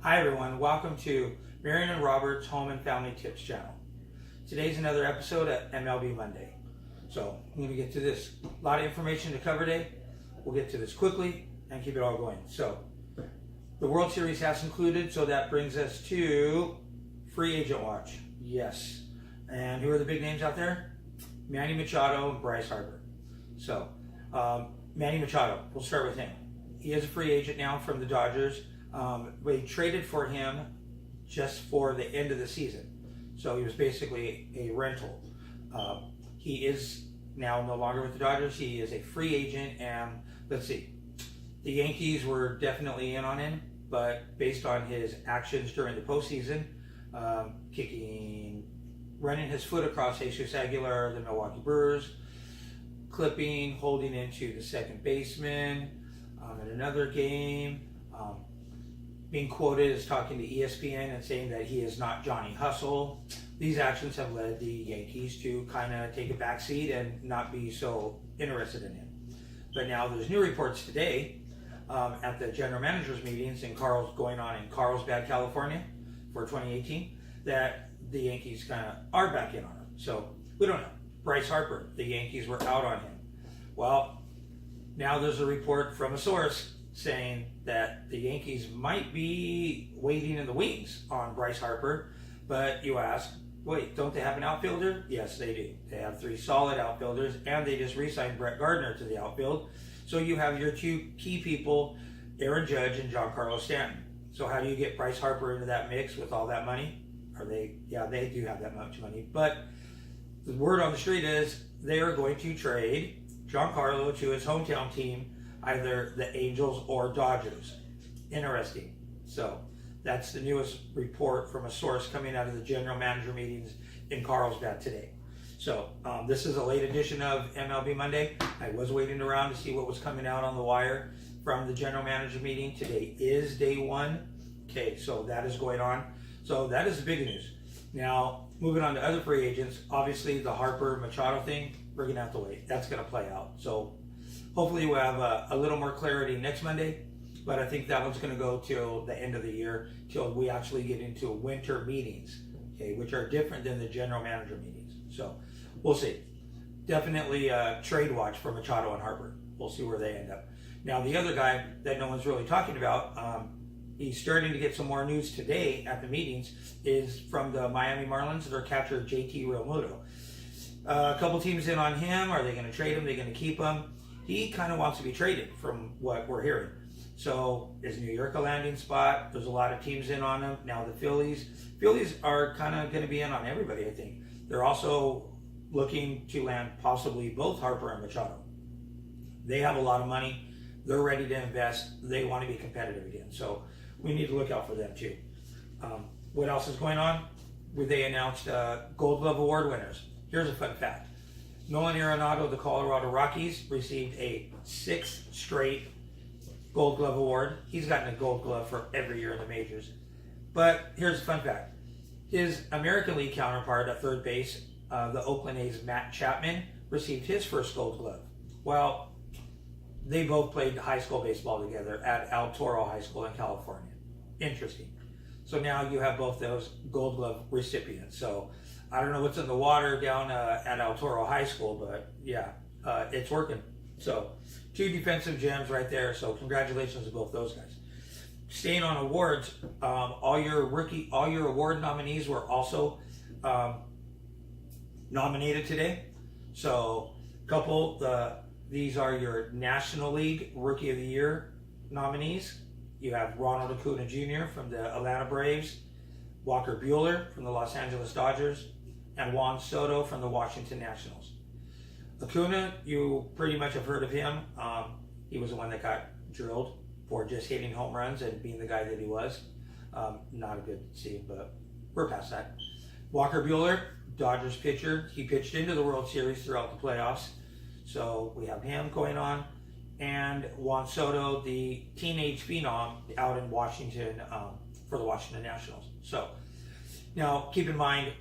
Hi everyone, welcome to Marion and Robert's Home and Family Tips channel. Today's another episode at MLB Monday. So I'm going to get to this. A lot of information to cover today. We'll get to this quickly and keep it all going. So the World Series has concluded, so that brings us to Free Agent Watch. Yes. And who are the big names out there? Manny Machado and Bryce Harper. So Manny Machado, we'll start with him. He is a free agent now from the Dodgers. They traded for him just for the end of the season. So he was basically a rental. He is now no longer with the Dodgers. He is a free agent, and let's see. The Yankees were definitely in on him, but based on his actions during the postseason, running his foot across Jesus Aguilar, the Milwaukee Brewers, clipping, holding into the second baseman in another game, being quoted as talking to ESPN and saying that he is not Johnny Hustle. These actions have led the Yankees to kind of take a back seat and not be so interested in him. But now there's new reports today at the general managers meetings going on in Carlsbad, California for 2018 that the Yankees kind of are back in on him. So we don't know. Bryce Harper, the Yankees were out on him. Well, now there's a report from a source saying that the Yankees might be waiting in the wings on Bryce Harper. But you ask, wait, don't they have an outfielder? Yes, they do. They have 3 solid outfielders, and they just re-signed Brett Gardner to the outfield. So you have your 2 key people, Aaron Judge and Giancarlo Stanton. So how do you get Bryce Harper into that mix with all that money? They do have that much money. But the word on the street is they are going to trade Giancarlo to his hometown team, either the Angels or Dodgers. Interesting. So that's the newest report from a source coming out of the general manager meetings in Carlsbad today. So this is a late edition of MLB Monday. I was waiting around to see what was coming out on the wire from the general manager meeting. Today is day 1. Okay, so that is going on. So that is the big news. Now, moving on to other free agents, obviously the Harper Machado thing, we're going to have to wait. That's going to play out. So hopefully we'll have a little more clarity next Monday. But I think that one's going to go till the end of the year, till we actually get into winter meetings, okay, which are different than the general manager meetings. So we'll see. Definitely trade watch for Machado and Harper. We'll see where they end up. Now, the other guy that no one's really talking about, he's starting to get some more news today at the meetings, is from the Miami Marlins, their catcher JT Realmuto. A couple teams in on him. Are they going to trade him? Are they going to keep him? He kind of wants to be traded from what we're hearing. So is New York a landing spot? There's a lot of teams in on him. Now the Phillies are kind of going to be in on everybody, I think. They're also looking to land possibly both Harper and Machado. They have a lot of money. They're ready to invest. They want to be competitive again. So we need to look out for them too. What else is going on? They announced Gold Glove Award winners. Here's a fun fact. Nolan Arenado of the Colorado Rockies received a 6th straight Gold Glove Award. He's gotten a Gold Glove for every year in the majors. But here's a fun fact. His American League counterpart at third base, the Oakland A's Matt Chapman, received his first Gold Glove. Well, they both played high school baseball together at El Toro High School in California. Interesting. So now you have both those Gold Glove recipients. So I don't know what's in the water down at El Toro High School, but yeah, it's working. So 2 defensive gems right there. So congratulations to both those guys. Staying on awards, all your award nominees were also nominated today. So these are your National League Rookie of the Year nominees. You have Ronald Acuna Jr. from the Atlanta Braves, Walker Buehler from the Los Angeles Dodgers, and Juan Soto from the Washington Nationals. Acuna, you pretty much have heard of him. He was the one that got drilled for just hitting home runs and being the guy that he was. Not a good scene, but we're past that. Walker Buehler, Dodgers pitcher. He pitched into the World Series throughout the playoffs. So we have him going on. And Juan Soto, the teenage phenom out in Washington for the Washington Nationals. So now keep in mind,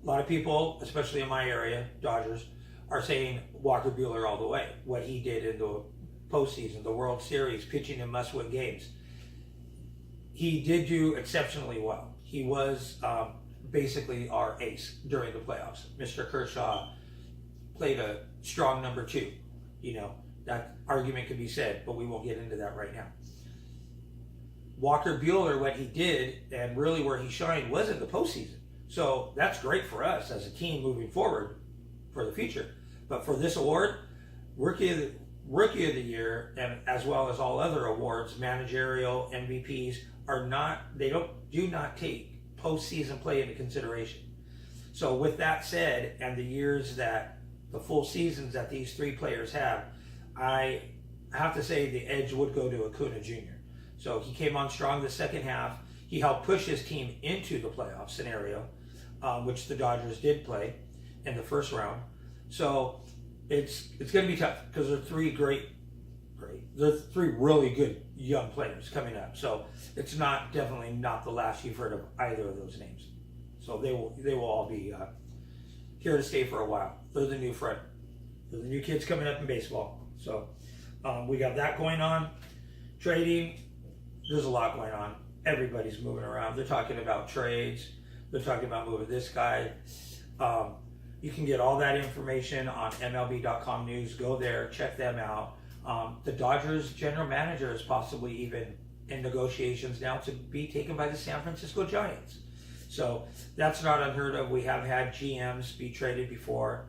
a lot of people, especially in my area, Dodgers, are saying Walker Buehler all the way. What he did in the postseason, the World Series, pitching in must-win games. he did do exceptionally well. He was basically our ace during the playoffs. Mr. Kershaw played a strong number 2. You know, that argument could be said, but we won't get into that right now. Walker Buehler, what he did and really where he shined was in the postseason. So that's great for us as a team moving forward for the future. But for this award, Rookie of the Year, and as well as all other awards, managerial MVPs do not take postseason play into consideration. So with that said, and the full seasons that these 3 players have, I have to say the edge would go to Acuna Jr. So he came on strong the second half. He helped push his team into the playoff scenario, which the Dodgers did play in the first round. So it's going to be tough because they're 3 they're 3 really good young players coming up. So it's definitely not the last you've heard of either of those names. So they will all be here to stay for a while. They're the new front. They're the new kids coming up in baseball. So we got that going on. Trading, there's a lot going on. Everybody's moving around. They're talking about trades. They're talking about moving this guy. You can get all that information on MLB.com news. Go there, check them out. The Dodgers general manager is possibly even in negotiations now to be taken by the San Francisco Giants. So that's not unheard of. We have had GMs be traded before.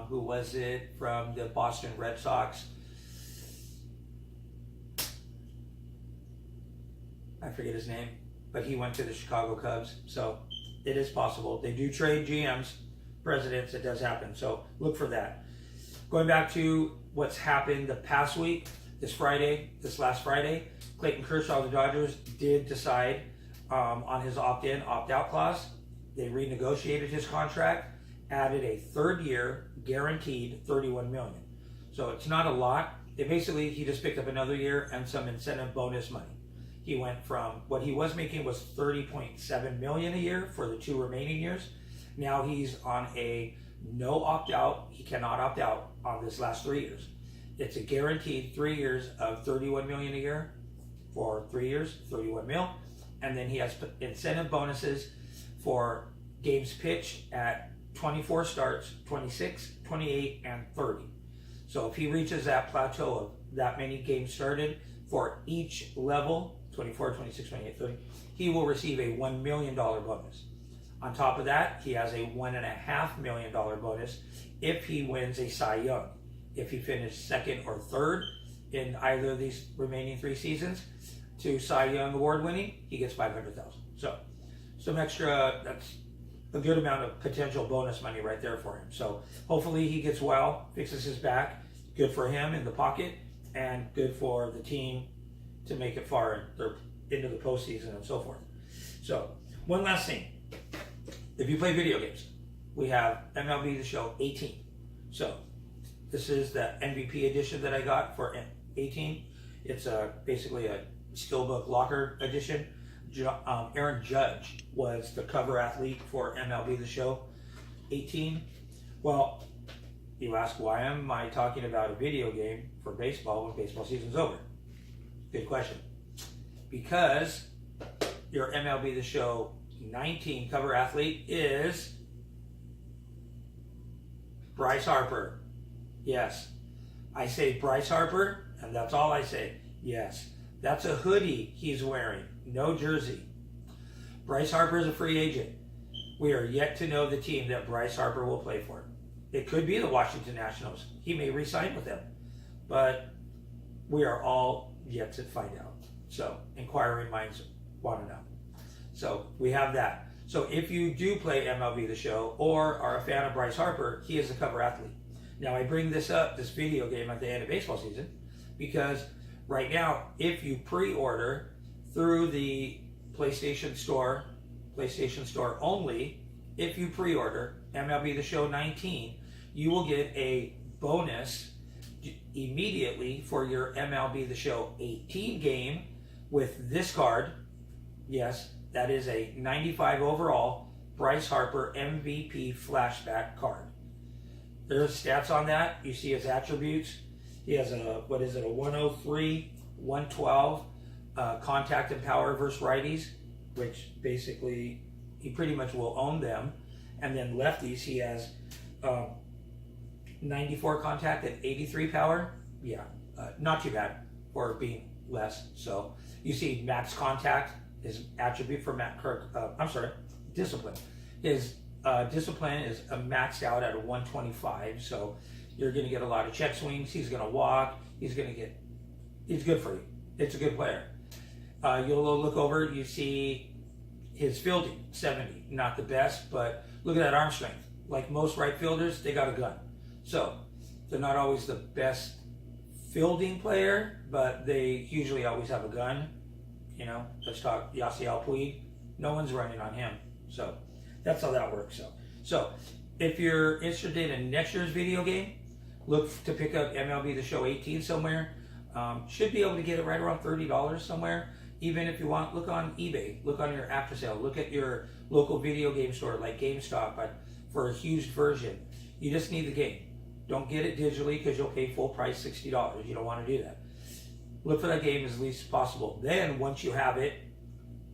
Who was it from the Boston Red Sox? I forget his name, but he went to the Chicago Cubs. So it is possible. They do trade GMs, presidents. It does happen. So look for that. Going back to what's happened the past week, this last Friday, Clayton Kershaw of the Dodgers did decide on his opt-in, opt-out clause. They renegotiated his contract, added a 3rd year guaranteed $31 million. So it's not a lot. He just picked up another year and some incentive bonus money. He went from what he was making was $30.7 million a year for the 2 remaining years. Now he's on a no opt-out. He cannot opt out on this last 3 years. It's a guaranteed 3 years of $31 million a year for 3 years, $31 million. And then he has incentive bonuses for games pitched at 24 starts, 26, 28, and 30. So if he reaches that plateau of that many games started for each level, 24, 26, 28, 30, he will receive a $1 million bonus. On top of that, he has a $1.5 million bonus if he wins a Cy Young. If he finished 2nd or 3rd in either of these remaining 3 seasons to Cy Young award winning, he gets $500,000. So some extra, that's a good amount of potential bonus money right there for him. So hopefully he gets well, fixes his back. Good for him in the pocket, and good for the team to make it far into the postseason and so forth. So one last thing. If you play video games, we have MLB The Show 18. So this is the MVP edition that I got for 18. It's basically a Steelbook Locker edition. Aaron Judge was the cover athlete for MLB The Show 18. Well, you ask, why am I talking about a video game for baseball when baseball season's over? Good question. Because your MLB The Show 19 cover athlete is Bryce Harper. Yes, I say Bryce Harper, and that's all I say. Yes, that's a hoodie he's wearing, no jersey. Bryce Harper is a free agent. We are yet to know the team that Bryce Harper will play for. It could be the Washington Nationals. He may re-sign with them, but we are all yet to find out. So inquiring minds want to know. So we have that. So if you do play MLB The Show or are a fan of Bryce Harper, he is a cover athlete. Now I bring this video game at the end of baseball season, because right now, if you pre-order through the PlayStation Store only, if you pre-order MLB The Show 19, you will get a bonus immediately for your MLB The Show 18 game with this card. Yes, that is a 95 overall Bryce Harper MVP flashback card. There's stats on that. You see his attributes. He has a 103, 112 contact and power versus righties, which basically he pretty much will own them. And then lefties, he has 94 contact and 83 power. Yeah, not too bad for being less. So you see max contact, his attribute for Matt Kirk, discipline. His discipline is maxed out at a 125, so you're going to get a lot of check swings. He's going to walk. He's good for you. It's a good player. You'll look over, you see his fielding, 70. Not the best, but look at that arm strength. Like most right fielders, they got a gun. So they're not always the best fielding player, but they usually always have a gun. You know, let's talk Yasiel Puig. No one's running on him. So that's how that works. So if you're interested in next year's video game, look to pick up MLB The Show 18 somewhere. Should be able to get it right around $30 somewhere. Even if you want, look on eBay, look on your after sale, look at your local video game store like GameStop, but for a used version. You just need the game. Don't get it digitally because you'll pay full price $60. You don't want to do that. Look for that game as least as possible. Then once you have it,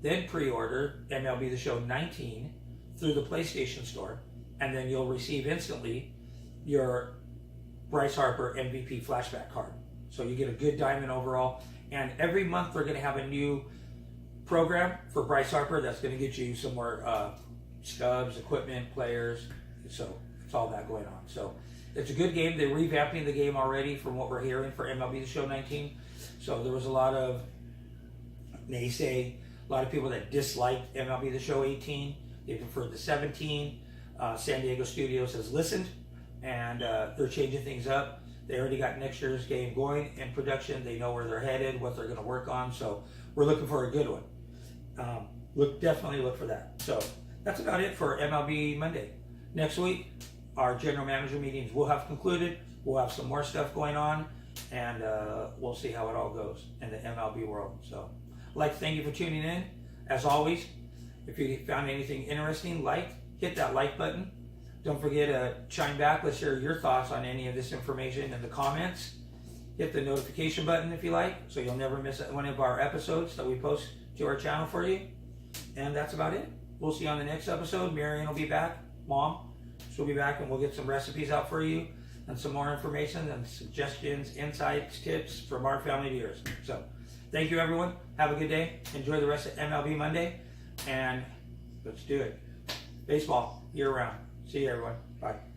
then pre-order MLB The Show 19 through the PlayStation Store, and then you'll receive instantly your Bryce Harper MVP flashback card. So you get a good diamond overall. And every month they're going to have a new program for Bryce Harper that's going to get you some more stubs, equipment, players. So it's all that going on. So it's a good game. They're revamping the game already from what we're hearing for MLB The Show 19. So there was a lot of naysay, a lot of people that disliked MLB The Show 18. They preferred the 17. San Diego Studios has listened, and they're changing things up. They already got next year's game going in production. They know where they're headed, what they're going to work on. So we're looking for a good one. Definitely look for that. So that's about it for MLB Monday. Next week, our general manager meetings will have concluded. We'll have some more stuff going on, and we'll see how it all goes in the MLB world. So I'd like to thank you for tuning in. As always, if you found anything interesting, hit that like button. Don't forget to chime back. Let's share your thoughts on any of this information in the comments. Hit the notification button if you like, so you'll never miss one of our episodes that we post to our channel for you. And that's about it. We'll see you on the next episode. Marion will be back. Mom, she'll be back, and we'll get some recipes out for you and some more information and suggestions, insights, tips from our family to yours. So thank you, everyone. Have a good day. Enjoy the rest of MLB Monday, and let's do it. Baseball year round. See you, everyone. Bye.